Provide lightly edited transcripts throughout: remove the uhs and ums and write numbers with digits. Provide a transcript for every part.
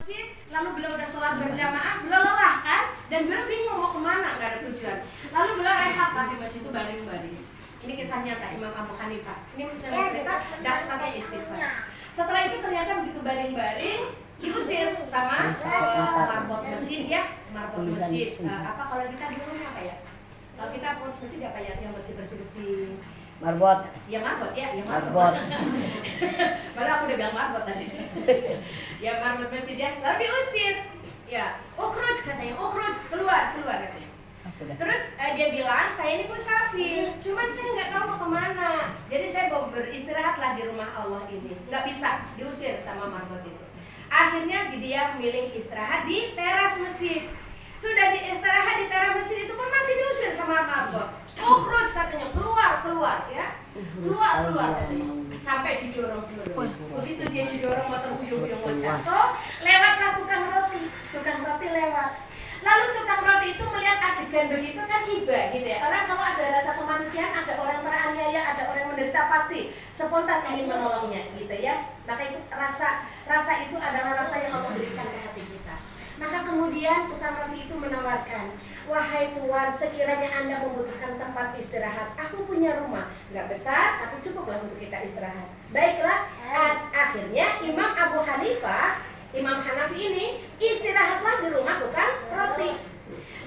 masjid, lalu beliau udah sholat berjamaah, beliau lelah kan, dan beliau bingung mau kemana, nggak ada tujuan. Lalu beliau rehat lah di masjid itu baring-baring. Ini kisah nyata Imam Abu Hanifah. Ini saya cerita dasarnya istighfar. Setelah itu ternyata begitu baring-baring diusir sama marbot masjid ya, marbot masjid. Apa kalau kita di rumah apa ya? Kalau kita pengurus masjid apa ya yang bersih-bersih? Marbot. Ya marbot ya, ya Marbot. Padahal aku udah bilang marbot tadi. Ya marbot masjid ya, lalu diusir. Ya, ukhruj katanya, ukhruj, keluar katanya. Terus dia bilang, saya ini musafir, cuman saya nggak tahu mau kemana. Jadi saya mau beristirahatlah di rumah Allah ini. Nggak bisa, diusir sama marbot itu. Akhirnya dia milih istirahat di teras masjid. Sudah diistirahat di teras masjid itu pun masih diusir sama marbot. Ukhruj katanya, keluar ya. Keluar katanya. Sampai Cidorong dulu. Begitu dia Cidorong mau terhuyung-huyung mau jatuh, lewatlah tukang roti. Tukang roti lewat. Lalu tukang roti itu melihat adegan begitu kan iba gitu ya. Orang kalau ada rasa kemanusiaan, ada orang teraniaya, ada orang menderita pasti spontan ingin menolongnya gitu ya. Maka itu rasa itu adalah rasa yang Allah berikan ke hati kita. Maka kemudian tukang roti itu menawarkan, wahai Tuan, sekiranya Anda membutuhkan tempat istirahat, aku punya rumah, nggak besar, tapi cukuplah untuk kita istirahat. Baiklah, akhirnya Imam Abu Hanifah, Imam Hanafi ini istirahatlah di rumah tukang roti.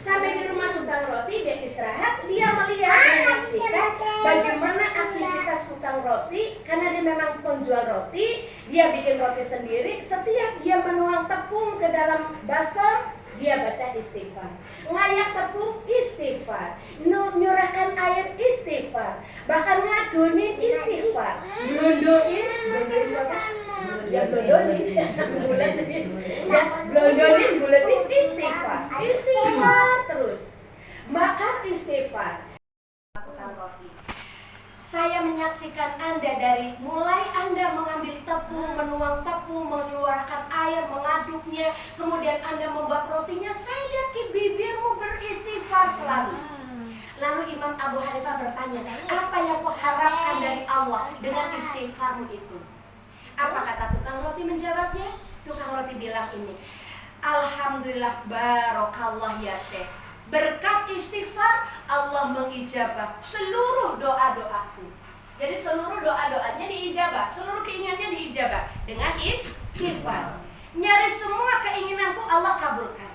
Sampai di rumah tukang roti dia istirahat, dia melihat menyaksikan bagaimana aktivitas tukang roti. Karena dia memang penjual roti, dia bikin roti sendiri. Setiap dia menuang tepung ke dalam baskom, dia baca istighfar. Ngayak tepung istighfar, nyurahkan air istighfar, bahkan ngadunin istighfar, blondoin buletin istighfar terus. Maka istighfar. Saya menyaksikan Anda dari mulai Anda mengambil tepung, menuang tepung, menyuarakan air, mengaduknya, kemudian Anda membuat rotinya, saya lihat di bibirmu beristighfar selalu. Lalu Imam Abu Hanifah bertanya, apa yang kau harapkan dari Allah dengan istighfarmu itu? Apa kata tukang roti menjawabnya? Tukang roti bilang ini, alhamdulillah barokallah ya Syekh. Berkat istighfar Allah mengijabah seluruh doa-doaku. Jadi seluruh doa-doanya diijabah, seluruh keinginannya diijabah dengan istighfar. Nyaris semua keinginanku Allah kabulkan.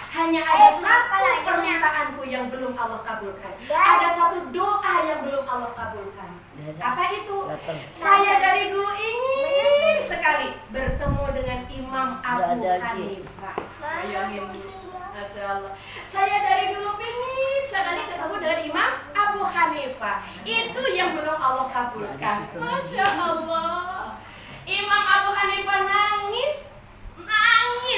Hanya ada satu permintaanku yang belum Allah kabulkan. Ada satu doa yang belum Allah kabulkan. Apa itu? Saya dari dulu ingin sekali bertemu dengan Imam Abu Hanifah. Bayangin, Masya Allah. Saya dari dulu ingin sekali ketemu dengan Imam Abu Hanifah. Itu yang belum Allah kabulkan. Masya Allah. Imam Abu Hanifah nangis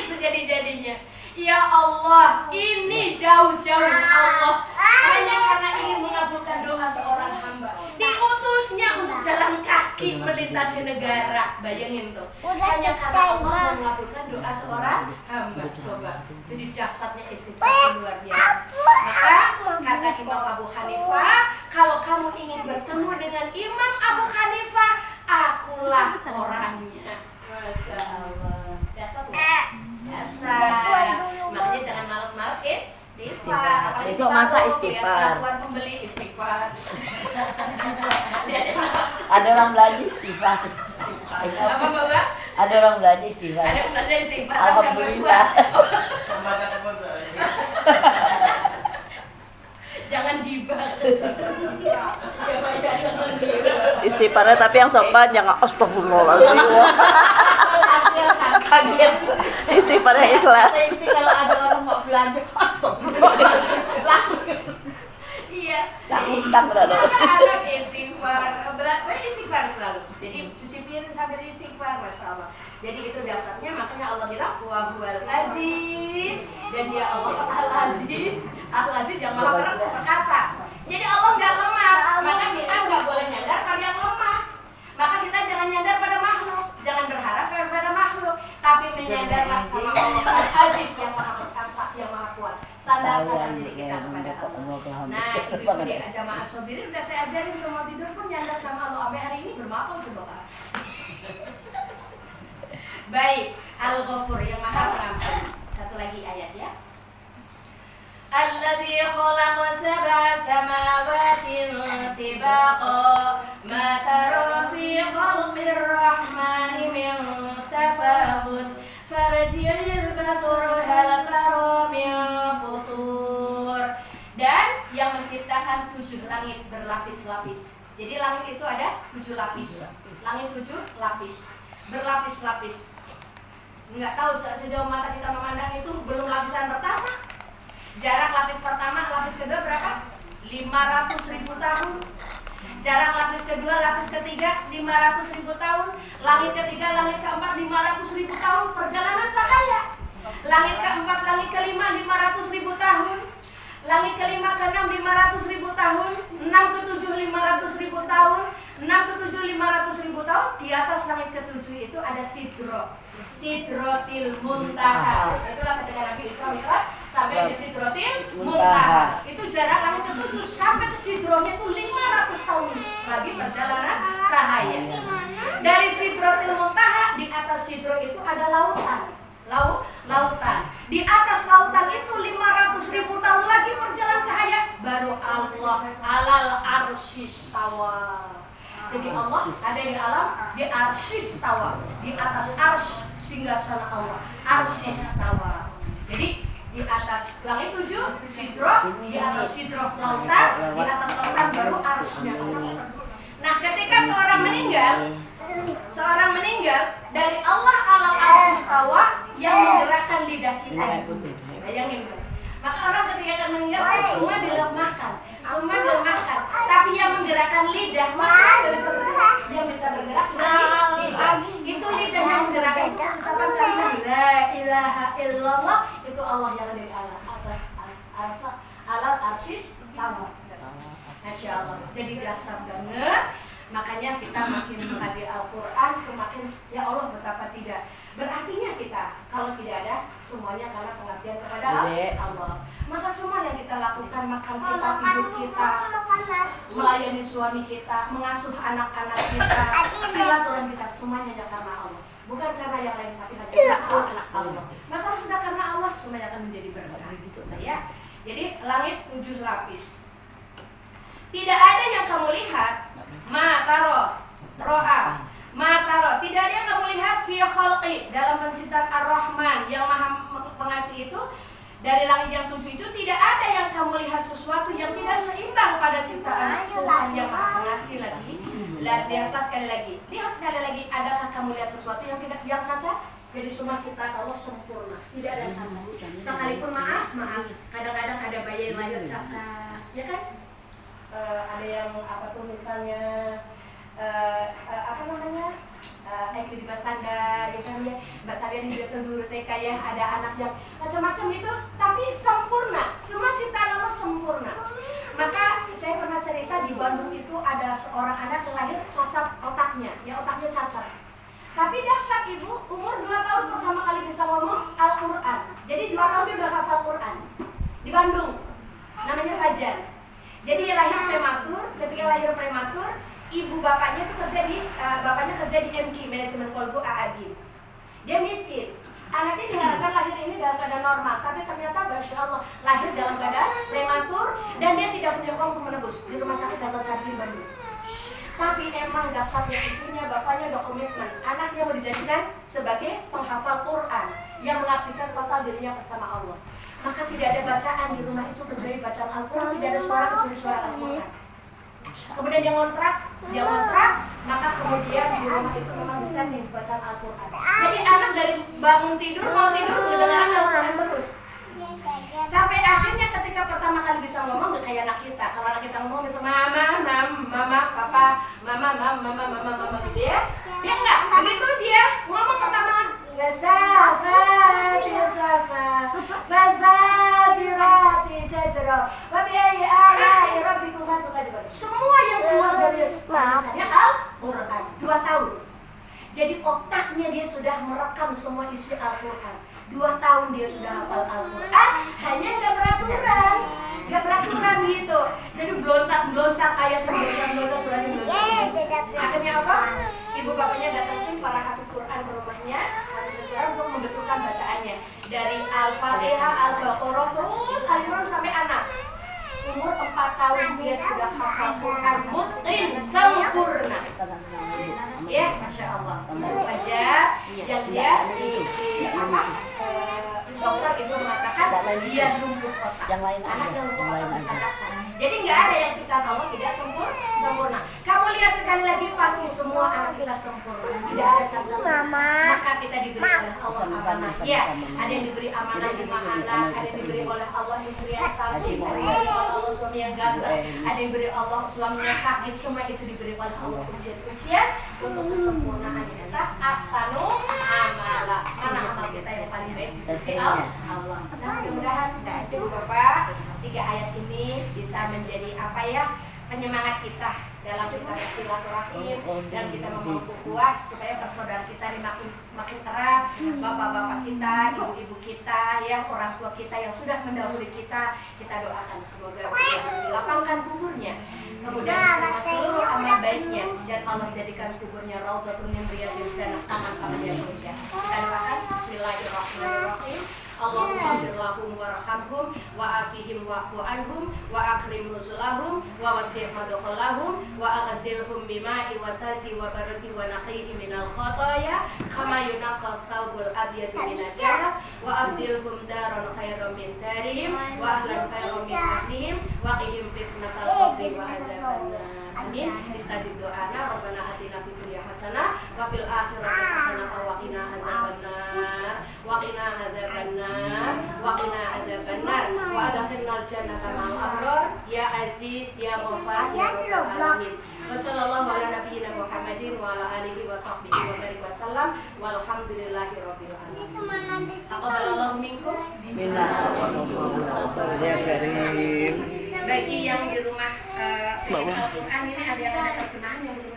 sejadi-jadinya. Ya Allah, ini jauh-jauh Allah hanya karena ingin mengabulkan doa seorang hamba. Diutusnya untuk jalan kaki melintasi negara. Bayangin tuh, hanya karena Allah mengabulkan doa seorang hamba. Coba, jadi dahsyatnya istighfar itu luar biasa. Maka kata Imam Abu Hanifah, kalau kamu ingin bertemu dengan Imam Abu Hanifah, akulah orangnya. Masya Allah. Dahsyat ya? Dasar. Makanya jangan malas-malas guys. Istighfar. Besok masa istighfar. Tuan pembeli istighfar. Ada orang belajar istighfar. Apa Mbak? Ada orang belajar istighfar. Ada yang belajar istighfar. Alhamdulillah. Jangan gibah. Istighfarnya tapi yang sopan, jangan astagfirullahaladzim. Kaget. Istighfarnya ikhlas. Kalau ada orang mau belanja, astagfirullahaladzim. Iya. Tak utang berarti. Ada istighfar, istighfar selalu. Jadi cuci piring sambil istighfar, Masya Allah. Jadi itu dasarnya, makanya Allah bilang wa huwal aziz, dan dia Allah al-aziz yang maha perkasa. Jadi Allah nggak lemah, maka kita nggak boleh nyandar pada yang lemah. Maka kita jangan nyandar pada makhluk, jangan berharap pada makhluk, tapi menyandarlah sama Allah al-aziz yang maha perkasa, yang maha kuat. Sandarkan diri kita kepada Allah. Nah, ibu-ibu di jamaah sobirin udah saya ajarin untuk mau tidur pun nyandar sama Allah. Sampai hari ini bermakul coba Pak. Baik, Al-Ghafur yang Maha Pengampun. Satu lagi ayat ya. Alladzi khalaqa sab'a samawati tibaqa ma tara fi khalqir rahmani min tafawut farji'il basara hal tara min futur. Dan yang menciptakan 7 langit berlapis-lapis. Jadi langit itu ada 7 lapis. Langit 7 lapis. Berlapis-lapis. Nggak tahu sejauh mata kita memandang itu belum lapisan pertama. Jarak lapis pertama, lapis kedua berapa? 500.000 tahun. Jarak lapis kedua, lapis ketiga 500.000 tahun. Langit ketiga, langit keempat 500.000 tahun perjalanan cahaya. Langit keempat, langit kelima 500.000 tahun. Langit kelima keenam 500.000 tahun. 6 ketujuh 500.000 tahun. 6 ketujuh 500.000 tahun. Di atas langit ketujuh itu ada Sidratil Muntaha. Itulah ketika Nabi Isra Mi'raj sampai di Sidratil Muntaha. Itu jarak langit ketujuh sampai ke Sidrohnya itu 500 tahun lagi perjalanan cahaya. Dari Sidratil Muntaha, di atas Sidro itu ada lautan. Lautan. Di atas lautan itu 500.000 tahun lagi perjalanan cahaya baru Allah alal arsyis tawa. Jadi Allah ada di alam, di arsyis tawa, di atas arsy singgasana Allah, arsyis tawa. Jadi di atas langit 7 sidroh, di atas sidroh lautan, di atas lautan baru arsy-nya Allah. Nah, ketika seorang meninggal dari Allah alal arsyis tawa yang menggerakkan lidah kita. Bayangin, maka orang ketika akan meninggal semua dilemahkan, tapi yang menggerakkan lidah masih dia bisa bergerak dari lidah. Itu lidah yang menggerakkan itu ucapan kalimat la ilaha illallah, itu Allah yang ada di atas alal arsyis tawa. Masya Allah, jadi dasar banget. Makanya kita makin mengkaji Al-Quran, makin ya Allah betapa tidak berartinya kita kalau tidak ada semuanya karena pengabdian kepada Allah. Maka semua yang kita lakukan, makan kita, tidur kita, melayani suami kita, mengasuh anak-anak kita, silaturahmi kita, semuanya hanya karena Allah. Bukan karena yang lain, tapi hanya karena Allah. Maka kalau sudah karena Allah, semuanya akan menjadi berkah. Nah, ya. Jadi langit 7 lapis. Tidak ada yang kamu lihat mataro, tidak ada yang kamu lihat fi khalqi dalam penciptaan Ar-Rahman yang Maha Pengasih itu. Dari langit yang 7 itu tidak ada yang kamu lihat sesuatu yang tidak seimbang pada ciptaan Tuhan yang Maha Pengasih lagi. Lihat di atas sekali lagi. Lihat sekali lagi, adakah kamu lihat sesuatu yang tidak yang cacat? Jadi semua ciptaan Allah sempurna, tidak ada yang cacat. Sekalipun maaf, kadang-kadang ada bayi yang lahir cacat, ya kan? Ada yang apa tuh misalnya IQ di bawah standar, ya kan ya. Mbak Sarian di biasa dulu TK ya, ada anak yang macam-macam itu, tapi sempurna. Semua ciptaan Allah sempurna. Maka saya pernah cerita di Bandung itu ada seorang anak yang lahir cacat otaknya, ya otaknya cacat. Tapi dasar ibu umur 2 tahun pertama kali bisa ngomong Al-Quran. Jadi 2 tahun dia udah hafal Quran di Bandung. Namanya Fajar. Jadi dia lahir prematur. Ketika lahir prematur, ibu bapaknya tuh bapaknya kerja di MK, manajemen kolbu AAD. Dia miskin. Anaknya diharapkan lahir ini dalam keadaan normal, tapi ternyata Masya Allah lahir dalam keadaan prematur dan dia tidak punya uang untuk menebus di rumah sakit Hasan Sadikin Bandung. Tapi emang dasarnya ibunya, bapaknya udah komitmen anaknya mau dijadikan sebagai penghafal Quran yang mengabdikan total dirinya bersama Allah. Maka tidak ada bacaan di rumah itu kecuali bacaan Al-Quran, tidak ada suara kecuali suara Al-Quran. Kemudian dia ngontrak, maka kemudian di rumah itu memang bisa nih bacaan Al-Quran. Jadi anak dari bangun tidur, mau tidur, mendengarkan Al-Quran terus. Sampai akhirnya ketika pertama kali bisa ngomong, gak kayak anak kita. Kalau anak kita ngomong bisa mama, papa, mama gitu ya. Dia enggak, begitu dia ngomong pertama Yasafati yasafa, Fazajirati zajra, Wabiayi alai rabbikuma tukadiban. Semua yang keluar dari lisannya Al-Quran. 2 tahun. Jadi otaknya dia sudah merekam semua isi Al-Quran. 2 tahun dia sudah hafal Al-Quran, hanya nggak peraturan. Gak beraturan gitu. Jadi beloncat ayatnya beloncat suratnya beloncat. Akhirnya apa? Ibu bapaknya datangin para hafiz Quran ke rumahnya, hafiz Quran untuk membetulkan bacaannya dari Al-Fatihah, Al-Baqarah terus Al-Imran sampai Anas. Umur 4 tahun dia sudah hafal Quran mutqin sempurna. Ya, masya Allah. Saja yang dia dokter itu mengatakan dia lumpuh otak. Anak yang lumpuh otak bisa kasar. Jadi nggak ada yang cipta Allah tidak sempurna. Kamu lihat sekali lagi pasti semua anak kita sempurna. Tidak ada cacat. Maka kita diberi oleh Allah amanah. Ya, ada yang diberi amanah 5 anak, ada yang diberi oleh Allah istri yang saleh, ada yang diberi oleh Allah suami yang gagah, ada yang diberi Allah suaminya sakit. Semua itu diberi oleh Allah ujian-ujian untuk kesempurnaan kita. Asanu amala. Mana amal kita yang paling baik di sisi Allah. Nah, mudah-mudahan Ibu Bapak 3 ayat ini bisa menjadi apa ya, penyemangat kita dalam kita bersilaturahim dan kita membangun ukhuwah supaya persaudaraan kita ini makin erat. Bapak-bapak kita, ibu-ibu kita, ya orang tua kita yang sudah mendahului kita doakan semoga dilapangkan kuburnya, kemudian diterima seluruh amal baiknya, dan Allah jadikan kuburnya raudhatun min riyadil jannah, taman-taman yang surga. Kita doakan bismillahirrahmanirrahim. Allahumma ighfir lahum warhamhum wa afihim wa'fu anhum wa akrim nuzulahum wa wasi' madkhalahum wa aghsilhum bima'i wa salji wa barati wa naqihi minal khataya kama yunqal sawbul abyadu minad danas wa abdilhum daran khairan min darihim wa ahlan khairan min ahlihim wa qihim fitnatal qabri wa adzabannar. Amin. Istajib doana Rabbana atina fid dunya hasanah wa fil akhirati hasanah wa qina adzabannar wa qina adzabannar wa qina adzabannar wa adkhilnal jannata ma'al abrar ya aziz ya ghafar ya rabbal alamin. Wassallallahu ala nabiyyina Muhammadin wa ala alihi wa sahbihi wa barik wasallam walhamdulillahi rabbil alamin. Taqabbalallahu minkum Minna ya karim. Bagi yang di rumah Al-Quran ini ada terjemahan yang belum